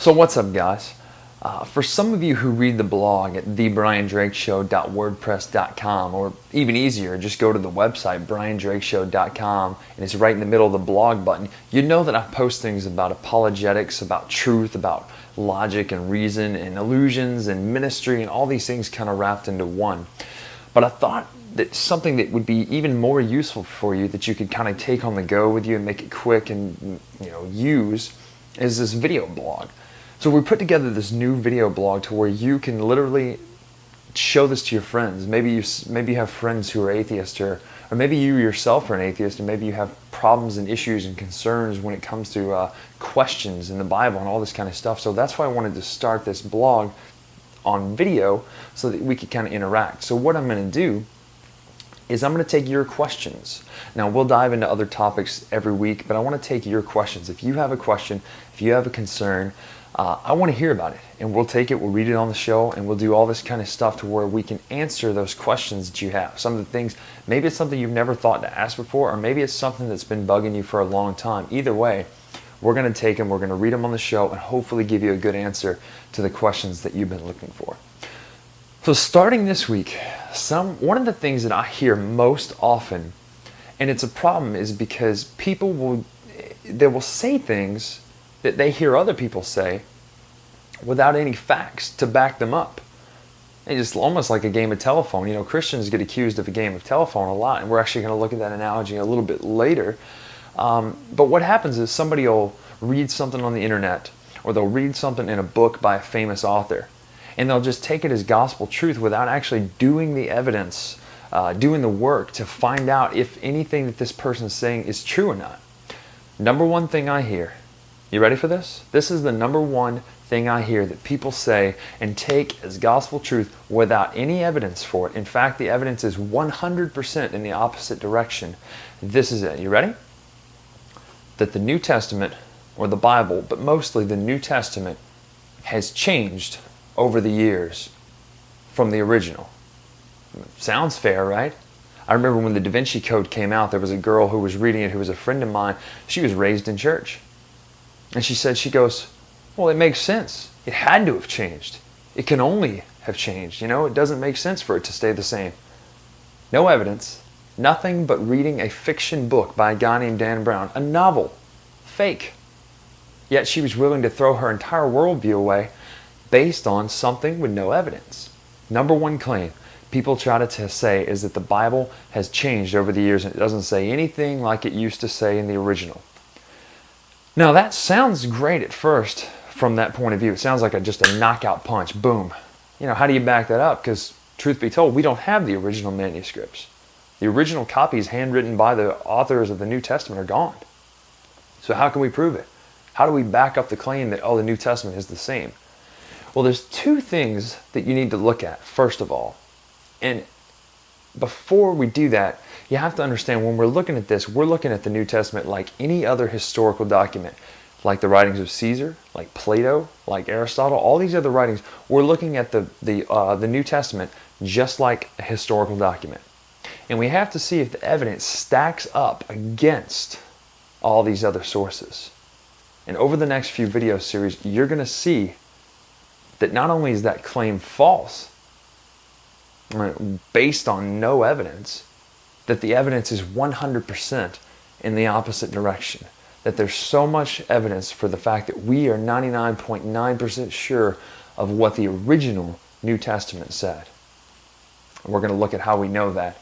So what's up, guys? For some of you who read the blog at thebriandrakeshow.wordpress.com, or even easier, just go to the website briandrakeshow.com, and it's right in the middle of the blog button. You know that I post things about apologetics, about truth, about logic and reason and illusions and ministry and all these things kind of wrapped into one. But I thought that something that would be even more useful for you, that you could kind of take on the go with you and make it quick and use, is this video blog. So we put together this new video blog to where you can literally show this to your friends. Maybe you have friends who are atheists, or maybe you yourself are an atheist, and maybe you have problems and issues and concerns when it comes to questions in the Bible and all this kind of stuff. So that's why I wanted to start this blog on video so that we could kind of interact. So what I'm going to do is I'm going to take your questions. Now, we'll dive into other topics every week, but I want to take your questions. If you have a question, if you have a concern, I want to hear about it, and we'll take it, we'll read it on the show, and we'll do all this kind of stuff to where we can answer those questions that you have. Some of the things, maybe it's something you've never thought to ask before, or maybe it's something that's been bugging you for a long time. Either way, we're going to take them, we're going to read them on the show, and hopefully give you a good answer to the questions that you've been looking for. So starting this week, one of the things that I hear most often, and it's a problem, is because people will say things that they hear other people say without any facts to back them up. It's just almost like a game of telephone. Christians get accused of a game of telephone a lot, and we're actually going to look at that analogy a little bit later. But what happens is somebody will read something on the internet, or they'll read something in a book by a famous author, and they'll just take it as gospel truth without actually doing the evidence, doing the work to find out if anything that this person is saying is true or not. Number one thing I hear, you ready for this? This is the number one thing I hear that people say and take as gospel truth without any evidence for it. In fact, the evidence is 100% in the opposite direction. This is it. You ready? That the New Testament, or the Bible, but mostly the New Testament, has changed over the years from the original. Sounds fair, right? I remember when the Da Vinci Code came out, there was a girl who was reading it who was a friend of mine. She was raised in church. And she goes, well, it makes sense. It had to have changed. It can only have changed. It doesn't make sense for it to stay the same. No evidence. Nothing but reading a fiction book by a guy named Dan Brown. A novel. Fake. Yet she was willing to throw her entire worldview away based on something with no evidence. Number one claim people try to say is that the Bible has changed over the years and it doesn't say anything like it used to say in the original. Now that sounds great at first from that point of view. It sounds like just a knockout punch. Boom. How do you back that up? Because truth be told, we don't have the original manuscripts. The original copies handwritten by the authors of the New Testament are gone. So how can we prove it? How do we back up the claim that, the New Testament is the same? Well, there's two things that you need to look at, first of all. And before we do that, you have to understand when we're looking at this, we're looking at the New Testament like any other historical document, like the writings of Caesar, like Plato, like Aristotle, all these other writings. We're looking at the New Testament just like a historical document. And we have to see if the evidence stacks up against all these other sources. And over the next few video series, you're going to see that not only is that claim false, based on no evidence, that the evidence is 100% in the opposite direction. That there's so much evidence for the fact that we are 99.9% sure of what the original New Testament said. And we're going to look at how we know that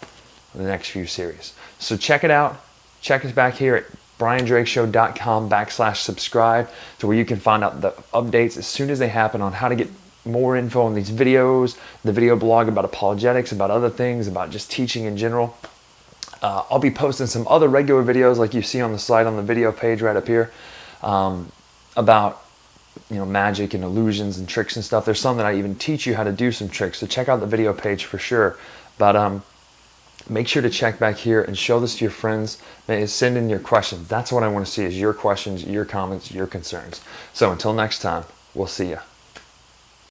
in the next few series. So check it out. Check us back here at briandrakeshow.com/subscribe, to where you can find out the updates as soon as they happen on how to get more info on these videos, the video blog about apologetics, about other things, about just teaching in general. I'll be posting some other regular videos like you see on the slide on the video page right up here, about magic and illusions and tricks and stuff. There's some that I even teach you how to do some tricks, so check out the video page for sure. But make sure to check back here and show this to your friends. Send in your questions. That's what I want to see, is your questions, your comments, your concerns. So until next time, we'll see you.